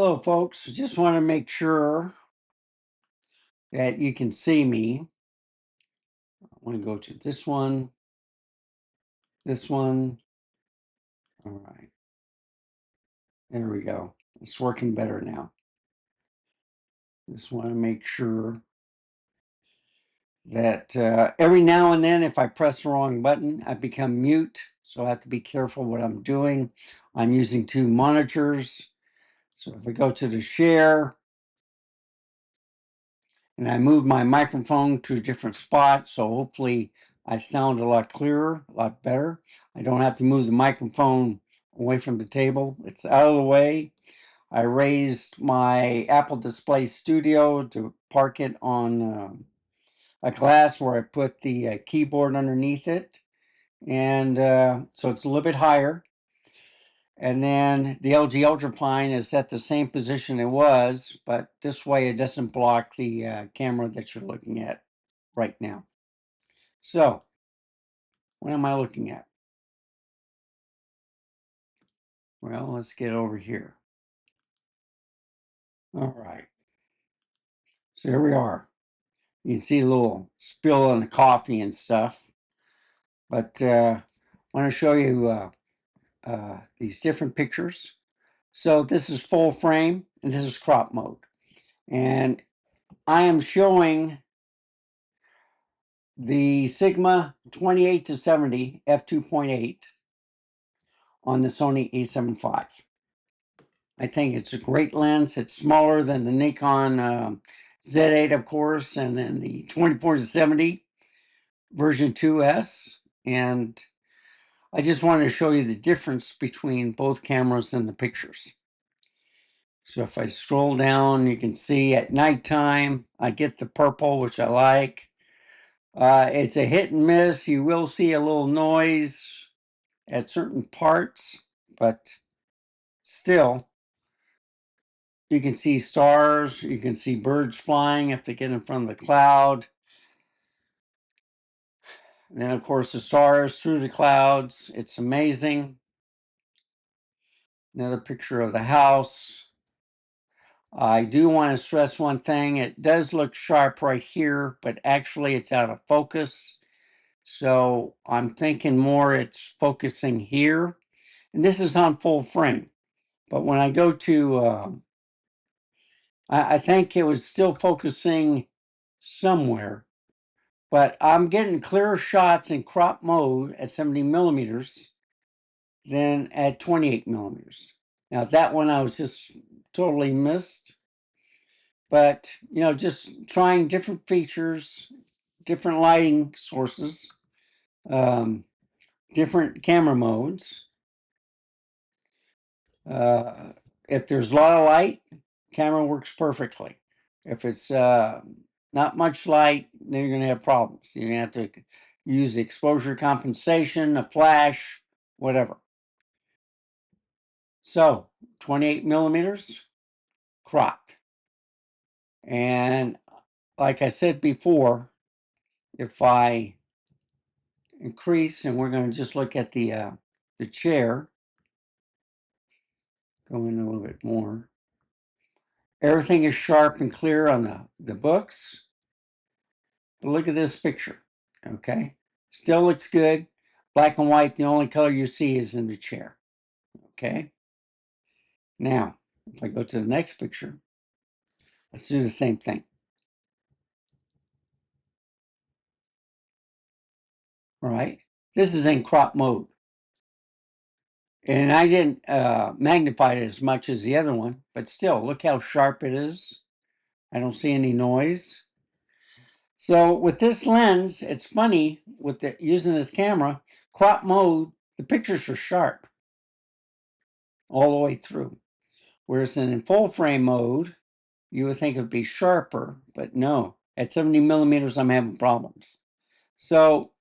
Hello, folks. Just want to make sure that you can see me. I want to go to this one. All right. There we go. It's working better now. Just want to make sure that every now and then, if I press the wrong button, I become mute. So I have to be careful what I'm doing. I'm using two monitors. So if I go to the share, and I move my microphone to a different spot, so hopefully I sound a lot clearer, a lot better. I don't have to move the microphone away from the table. It's out of the way. I raised my Apple Display Studio to park it on a glass where I put the keyboard underneath it. And so it's a little bit higher. And then the LG Ultrafine is at the same position it was, but this way it doesn't block the camera that you're looking at right now. So, what am I looking at? Well, let's get over here. All right. So here we are. You can see a little spill on the coffee and stuff. But I want to show you these different pictures. So this is full frame and this is crop mode. And I am showing the Sigma 28 to 70 f2.8 on the Sony A7V. I think it's a great lens. It's smaller than the Nikon Z8, of course, and then the 24 to 70 version 2S. And I just wanted to show you the difference between both cameras and the pictures. So if I scroll down, you can see at nighttime, I get the purple, which I like. It's a hit and miss. You will see a little noise at certain parts, but still, you can see stars, you can see birds flying if they get in front of the cloud. And then, of course, the stars through the clouds. It's amazing. Another picture of the house. I do want to stress one thing. It does look sharp right here, but actually it's out of focus. So I'm thinking more it's focusing here. And this is on full frame. But when I go to, I think it was still focusing somewhere. But I'm getting clearer shots in crop mode at 70 millimeters than at 28 millimeters. Now that one I was just totally missed. But, you know, just trying different features, different lighting sources, different camera modes. If there's a lot of light, camera works perfectly. If it's not much light, then you're going to have problems. You're going to have to use exposure compensation, a flash, whatever. So 28 millimeters cropped. And like I said before, if I increase, and we're going to just look at the chair, go in a little bit more. Everything is sharp and clear on the books. But look at this picture, okay? Still looks good. Black and white, the only color you see is in the chair, okay? Now, if I go to the next picture, let's do the same thing. All right, this is in crop mode. And I didn't magnify it as much as the other one, but still, look how sharp it is. I don't see any noise. So with this lens, it's funny with using this camera, crop mode, the pictures are sharp all the way through. Whereas in full frame mode, you would think it would be sharper, but no. At 70 millimeters, I'm having problems. So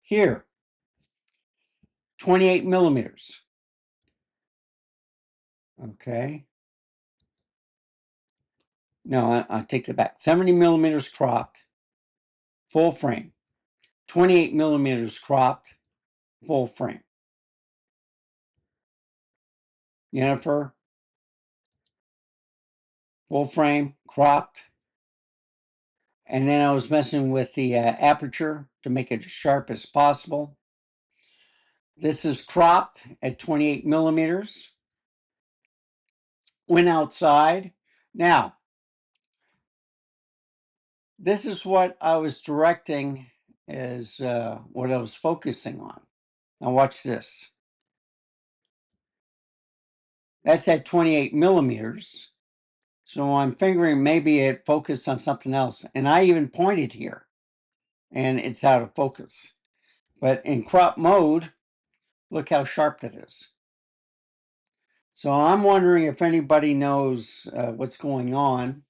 here, 28 millimeters. Okay. No, I take it back. 70 millimeters cropped, full frame. 28 millimeters cropped, full frame. Jennifer, full frame, cropped. And then I was messing with the aperture to make it as sharp as possible. This is cropped at 28 millimeters. Went outside. Now, this is what I was directing as what I was focusing on. Now watch this. That's at 28 millimeters. So I'm figuring maybe it focused on something else. And I even pointed here and it's out of focus. But in crop mode, look how sharp that is. So I'm wondering if anybody knows what's going on.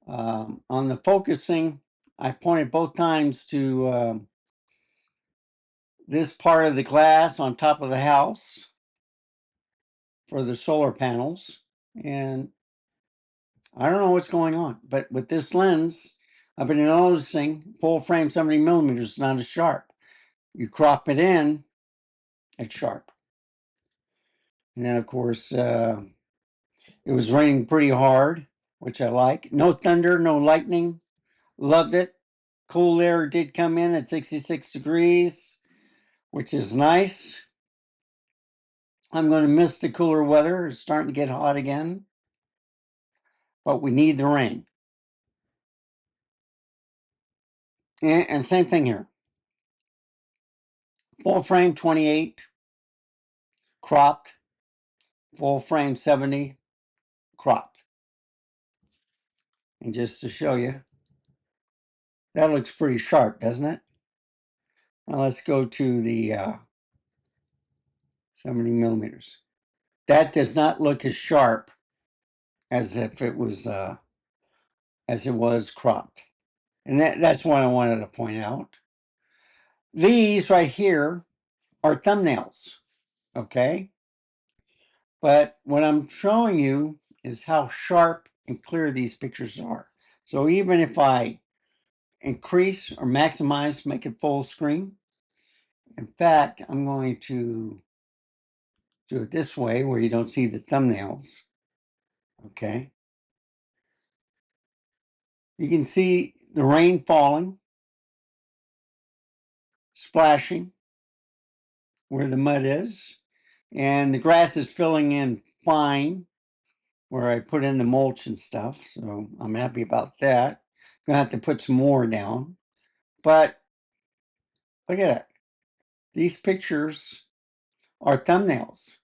On the focusing, I pointed both times to this part of the glass on top of the house for the solar panels. And I don't know what's going on, but with this lens, I've been noticing full frame 70 millimeters is not as sharp. You crop it in, it's sharp. And then of course, it was raining pretty hard, which I like. No thunder, no lightning. Loved it. Cool air did come in at 66 degrees, which is nice. I'm going to miss the cooler weather. It's starting to get hot again, but we need the rain. And same thing here. Full frame 28, cropped. Full frame 70, cropped. And just to show you, that looks pretty sharp, doesn't it? Now let's go to the 70 millimeters. That does not look as sharp as if it was cropped. And that's what I wanted to point out. These right here are thumbnails, okay? But what I'm showing you is how sharp and clear these pictures are. So even if I increase or maximize, make it full screen, in fact, I'm going to do it this way where you don't see the thumbnails, okay? You can see the rain falling, splashing where the mud is, and the grass is filling in fine where I put in the mulch and stuff, so I'm happy about that. Gonna have to put some more down, but look at it. These pictures are thumbnails.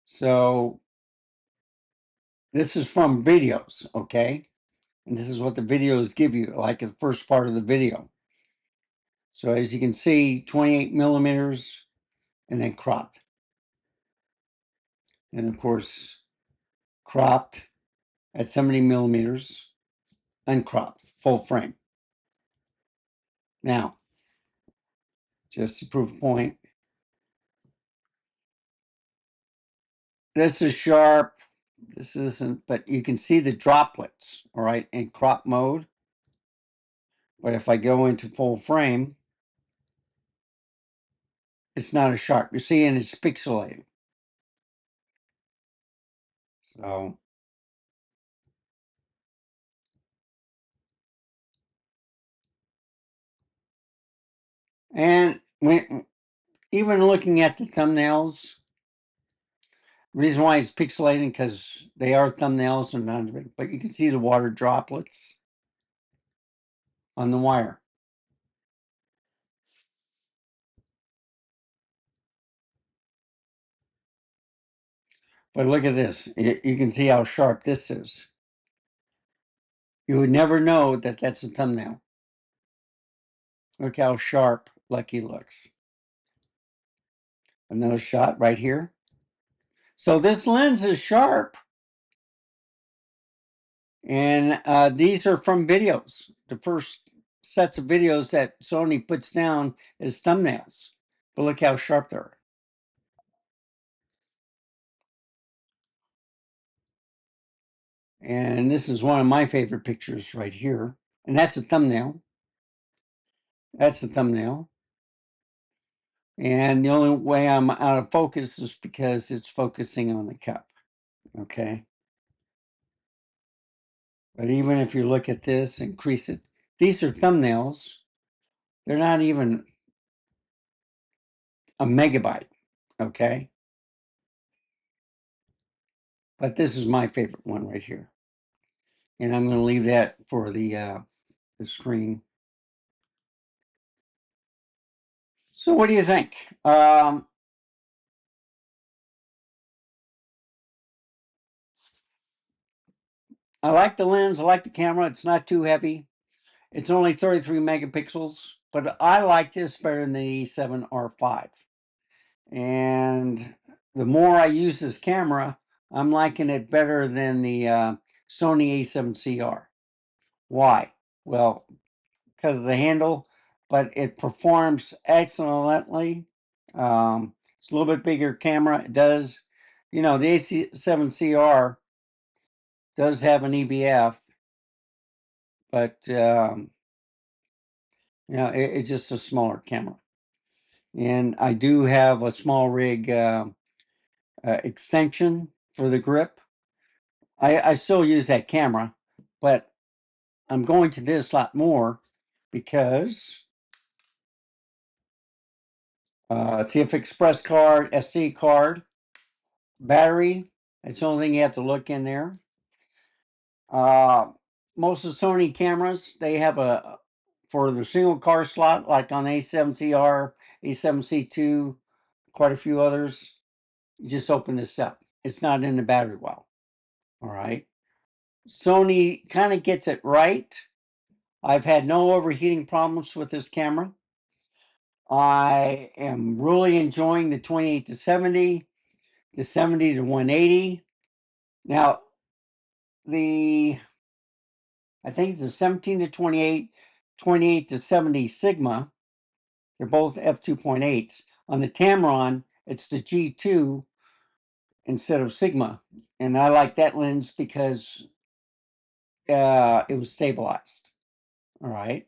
So this is from videos, okay? And this is what the videos give you, like the first part of the video. So as you can see, 28 millimeters and then cropped. And of course, cropped at 70 millimeters, uncropped, full frame. Now, just to prove a point, this is sharp, this isn't, but you can see the droplets, all right, in crop mode. But if I go into full frame, it's not as sharp. You're seeing it's pixelating. So, and when even looking at the thumbnails, reason why it's pixelating because they are thumbnails and not big, but you can see the water droplets on the wire. But look at this. You can see how sharp this is. You would never know that that's a thumbnail. Look how sharp Lucky looks. Another shot right here. So this lens is sharp. And these are from videos. The first sets of videos that Sony puts down is thumbnails. But look how sharp they are. And this is one of my favorite pictures right here. And that's a thumbnail. That's a thumbnail. And the only way I'm out of focus is because it's focusing on the cup. Okay. But even if you look at this, increase it. These are thumbnails. They're not even a megabyte. Okay. But this is my favorite one right here. And I'm going to leave that for the screen. So what do you think? I like the lens. I like the camera. It's not too heavy. It's only 33 megapixels, but I like this better than the A7R5. And the more I use this camera, I'm liking it better than the Sony A7CR. Why? Well, because of the handle, but it performs excellently. It's a little bit bigger camera. It does, the A7CR does have an EBF, but it's just a smaller camera. And I do have a small rig extension for the grip. I still use that camera, but I'm going to this a lot more because CF Express card, SD card, battery. That's the only thing you have to look in there. Most of the Sony cameras, they have for the single car slot, like on A7CR, A7C2, quite a few others. You just open this up. It's not in the battery well. All right. Sony kind of gets it right. I've had no overheating problems with this camera. I am really enjoying the 28 to 70, the 70 to 180. Now, I think it's the 17 to 28, 28 to 70 Sigma. They're both f2.8s. On the Tamron, it's the G2 instead of Sigma. And I like that lens because it was stabilized. All right.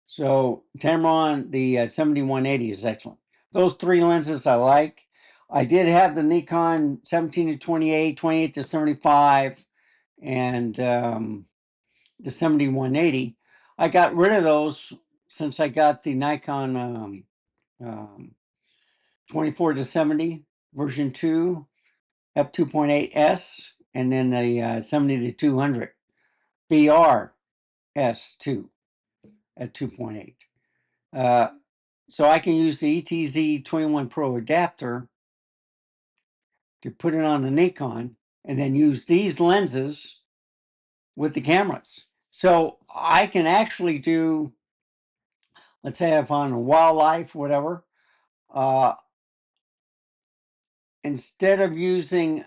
So Tamron, the 7180 is excellent. Those three lenses I like. I did have the Nikon 17 to 28, 28 to 75, and the 7180. I got rid of those since I got the Nikon 24 to 70 version 2 f2.8s, and then the 70 to 200 BR S2 at 2.8. So I can use the ETZ 21 Pro adapter to put it on the Nikon and then use these lenses with the cameras. So I can actually do, let's say if on a wildlife, whatever, instead of using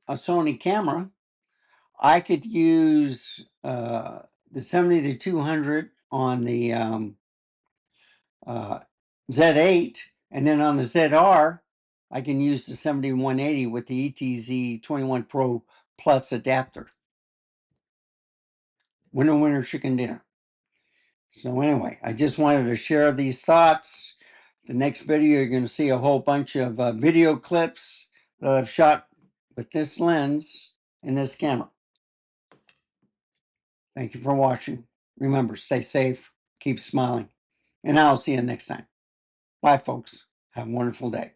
a Sony camera, I could use the 70 to 200 on the Z8, and then on the ZR, I can use the 7180 with the ETZ 21 Pro Plus adapter. Winner, winner, chicken dinner. So anyway, I just wanted to share these thoughts. The next video, you're going to see a whole bunch of video clips that I've shot with this lens and this camera. Thank you for watching. Remember, stay safe, keep smiling, and I'll see you next time. Bye, folks. Have a wonderful day.